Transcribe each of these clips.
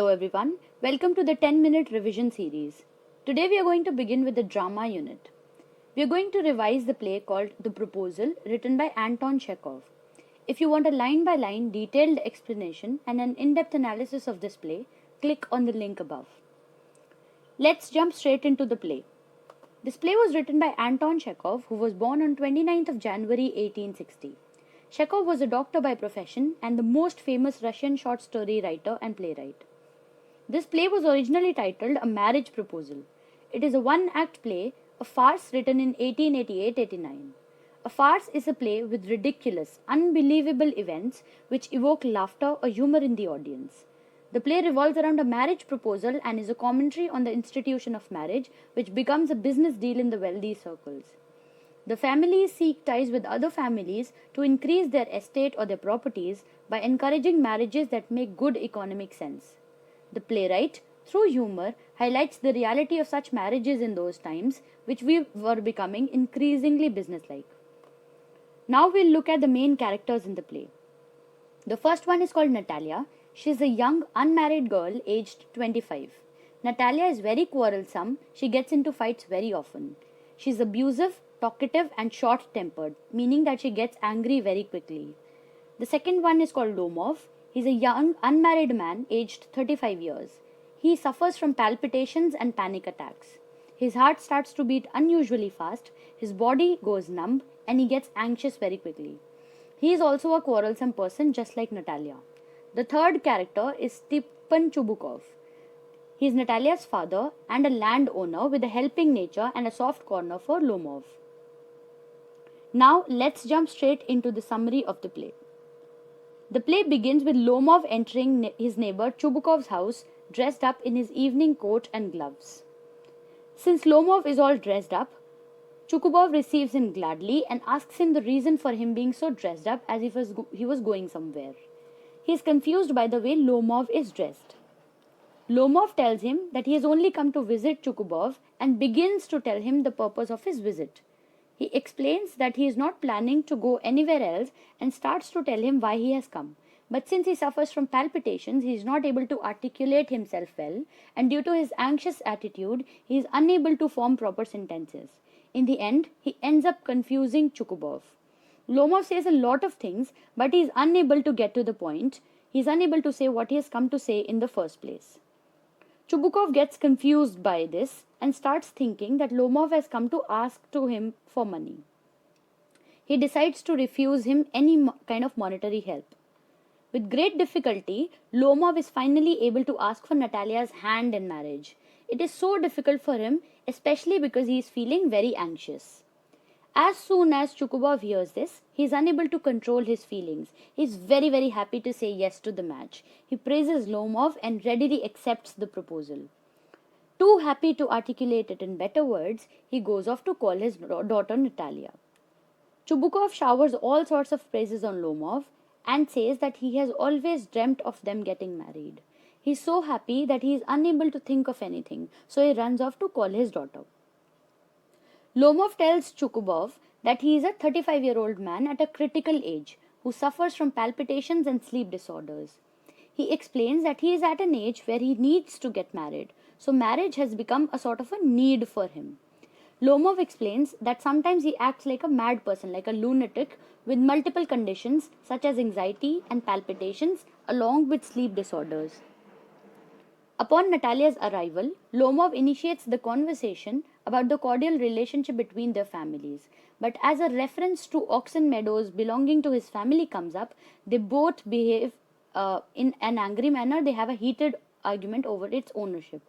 Hello everyone, welcome to the 10-minute revision series. Today we are going to begin with the drama unit. We are going to revise the play called The Proposal, written by Anton Chekhov. If you want a line-by-line detailed explanation and an in-depth analysis of this play, click on the link above. Let's jump straight into the play. This play was written by Anton Chekhov, who was born on 29th of January 1860. Chekhov was a doctor by profession and the most famous Russian short story writer and playwright. This play was originally titled A Marriage Proposal. It is a one-act play, a farce written in 1888-89. A farce is a play with ridiculous, unbelievable events which evoke laughter or humor in the audience. The play revolves around a marriage proposal and is a commentary on the institution of marriage, which becomes a business deal in the wealthy circles. The families seek ties with other families to increase their estate or their properties by encouraging marriages that make good economic sense. The playwright, through humor, highlights the reality of such marriages in those times, which we were becoming increasingly businesslike. Now we'll look at the main characters in the play. The first one is called Natalia. She is a young, unmarried girl aged 25. Natalia is very quarrelsome. She gets into fights very often. She is abusive, talkative, and short-tempered, meaning that she gets angry very quickly. The second one is called Lomov. He is a young, unmarried man aged 35 years. He suffers from palpitations and panic attacks. His heart starts to beat unusually fast, his body goes numb, and he gets anxious very quickly. He is also a quarrelsome person, just like Natalia. The third character is Stepan Chubukov. He is Natalia's father and a landowner with a helping nature and a soft corner for Lomov. Now let's jump straight into the summary of the play. The play begins with Lomov entering his neighbor Chubukov's house dressed up in his evening coat and gloves. Since Lomov is all dressed up, Chubukov receives him gladly and asks him the reason for him being so dressed up as if he was going somewhere. He is confused by the way Lomov is dressed. Lomov tells him that he has only come to visit Chubukov and begins to tell him the purpose of his visit. He explains that he is not planning to go anywhere else and starts to tell him why he has come. But since he suffers from palpitations, he is not able to articulate himself well, and due to his anxious attitude, he is unable to form proper sentences. In the end, he ends up confusing Chubukov. Lomov says a lot of things, but he is unable to get to the point. He is unable to say what he has come to say in the first place. Chubukov gets confused by this and starts thinking that Lomov has come to ask to him for money. He decides to refuse him any kind of monetary help. With great difficulty, Lomov is finally able to ask for Natalia's hand in marriage. It is so difficult for him, especially because he is feeling very anxious. As soon as Chubukov hears this, he is unable to control his feelings. He is very happy to say yes to the match. He praises Lomov and readily accepts the proposal. Too happy to articulate it in better words, he goes off to call his daughter Natalia. Chubukov showers all sorts of praises on Lomov and says that he has always dreamt of them getting married. He is so happy that he is unable to think of anything, so he runs off to call his daughter. Lomov tells Chubukov that he is a 35-year-old man at a critical age who suffers from palpitations and sleep disorders. He explains that he is at an age where he needs to get married, so marriage has become a sort of a need for him. Lomov explains that sometimes he acts like a mad person, like a lunatic, with multiple conditions such as anxiety and palpitations along with sleep disorders. Upon Natalia's arrival, Lomov initiates the conversation about the cordial relationship between their families. But as a reference to oxen meadows belonging to his family comes up, they both behave in an angry manner. They have a heated argument over its ownership.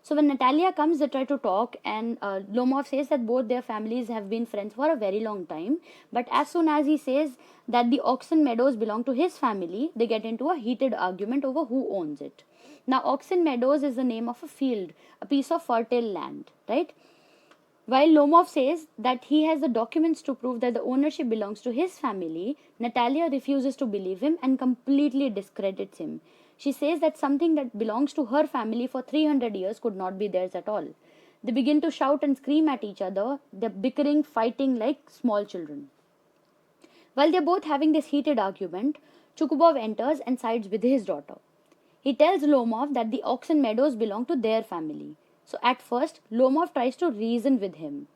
So when Natalia comes, they try to talk, and Lomov says that both their families have been friends for a very long time. But as soon as he says that the oxen meadows belong to his family, they get into a heated argument over who owns it. Now, Oxen Meadows is the name of a field, a piece of fertile land, right? While Lomov says that he has the documents to prove that the ownership belongs to his family, Natalia refuses to believe him and completely discredits him. She says that something that belongs to her family for 300 years could not be theirs at all. They begin to shout and scream at each other. They're bickering, fighting like small children. While they're both having this heated argument, Chubukov enters and sides with his daughter. He tells Lomov that the oxen meadows belong to their family. So at first, Lomov tries to reason with him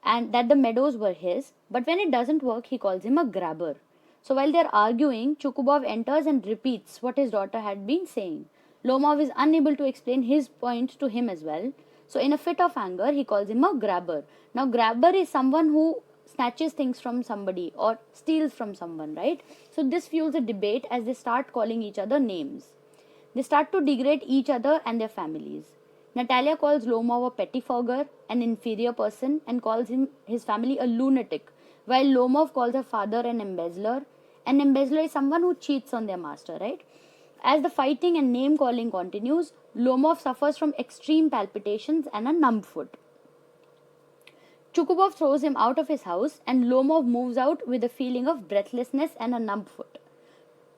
and that the meadows were his, but when it doesn't work, he calls him a grabber. So while they're arguing, Chukubov enters and repeats what his daughter had been saying. Lomov is unable to explain his point to him as well. So in a fit of anger, he calls him a grabber. Now, grabber is someone who snatches things from somebody or steals from someone, right? So this fuels a debate as they start calling each other names. They start to degrade each other and their families. Natalia calls Lomov a pettifogger, an inferior person, and calls his family a lunatic, while Lomov calls her father an embezzler. An embezzler is someone who cheats on their master, right? As the fighting and name calling continues, Lomov suffers from extreme palpitations and a numb foot. Chukubov throws him out of his house, and Lomov moves out with a feeling of breathlessness and a numb foot.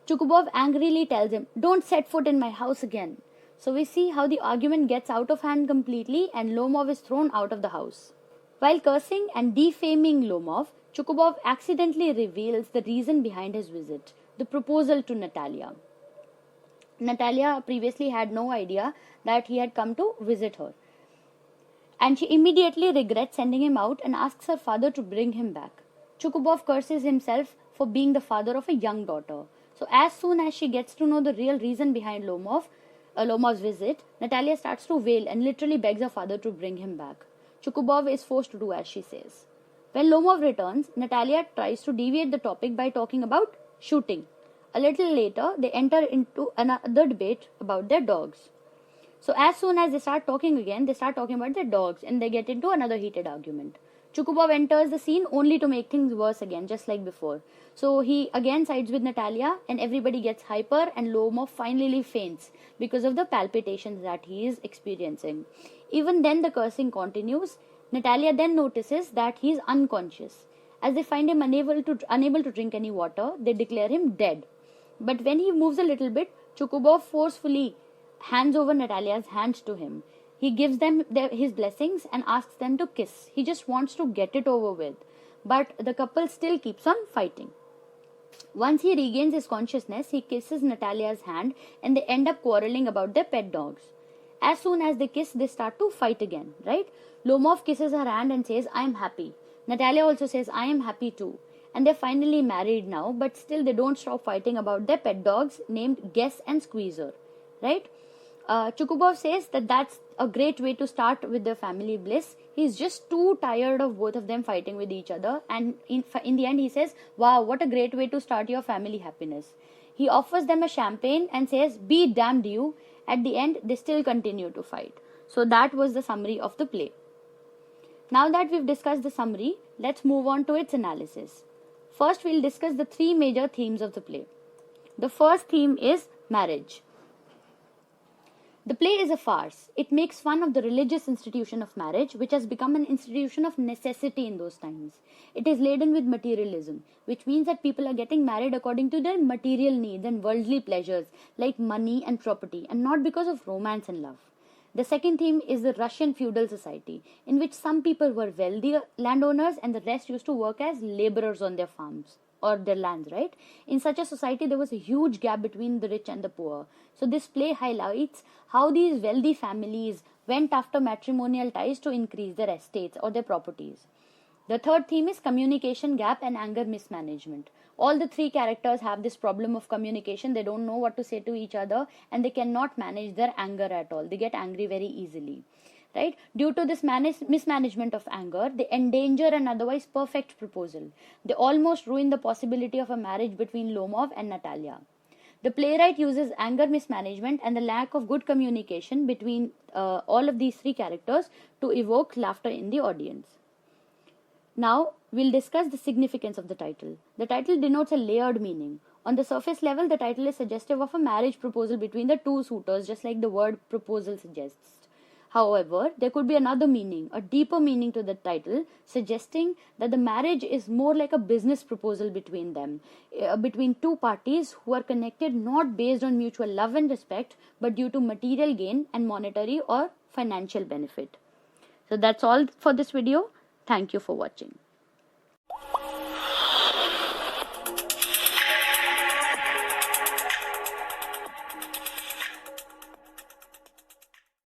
Chukubov angrily tells him, "Don't set foot in my house again." So we see how the argument gets out of hand completely and Lomov is thrown out of the house. While cursing and defaming Lomov, Chukubov accidentally reveals the reason behind his visit, the proposal to Natalia. Natalia previously had no idea that he had come to visit her. And she immediately regrets sending him out and asks her father to bring him back. Chukubov curses himself for being the father of a young daughter. So as soon as she gets to know the real reason behind Lomov's visit, Natalia starts to wail and literally begs her father to bring him back. Chukubov is forced to do as she says. When Lomov returns, Natalia tries to deviate the topic by talking about shooting. A little later, they enter into another debate about their dogs. So as soon as they start talking again, they start talking about their dogs and they get into another heated argument. Chukubov enters the scene only to make things worse again, just like before. So he again sides with Natalia and everybody gets hyper and Lomov finally faints because of the palpitations that he is experiencing. Even then the cursing continues. Natalia then notices that he is unconscious. As they find him unable to drink any water, they declare him dead. But when he moves a little bit, Chukubov forcefully hands over Natalia's hands to him. He gives them his blessings and asks them to kiss. He just wants to get it over with. But the couple still keeps on fighting. Once he regains his consciousness, he kisses Natalia's hand and they end up quarreling about their pet dogs. As soon as they kiss, they start to fight again, right? Lomov kisses her hand and says, "I am happy." Natalia also says, "I am happy too." And they're finally married now, but still they don't stop fighting about their pet dogs named Guess and Squeezer, right? Chukubov says that that's a great way to start with their family bliss. He's just too tired of both of them fighting with each other. And in the end, he says, "Wow, what a great way to start your family happiness." He offers them a champagne and says, "Be damned you." At the end, they still continue to fight. So that was the summary of the play. Now that we've discussed the summary, let's move on to its analysis. First, we'll discuss the three major themes of the play. The first theme is marriage. The play is a farce. It makes fun of the religious institution of marriage, which has become an institution of necessity in those times. It is laden with materialism, which means that people are getting married according to their material needs and worldly pleasures, like money and property, and not because of romance and love. The second theme is the Russian feudal society, in which some people were wealthy landowners and the rest used to work as laborers on their farms or their lands, right? In such a society, there was a huge gap between the rich and the poor. So this play highlights how these wealthy families went after matrimonial ties to increase their estates or their properties. The third theme is communication gap and anger mismanagement. All the three characters have this problem of communication. They don't know what to say to each other and they cannot manage their anger at all. They get angry very easily. Right? Due to this mismanagement of anger, they endanger an otherwise perfect proposal. They almost ruin the possibility of a marriage between Lomov and Natalia. The playwright uses anger mismanagement and the lack of good communication between all of these three characters to evoke laughter in the audience. Now, we'll discuss the significance of the title. The title denotes a layered meaning. On the surface level, the title is suggestive of a marriage proposal between the two suitors, just like the word proposal suggests. However, there could be another meaning, a deeper meaning to the title, suggesting that the marriage is more like a business proposal between them, between two parties who are connected not based on mutual love and respect, but due to material gain and monetary or financial benefit. So that's all for this video. Thank you for watching.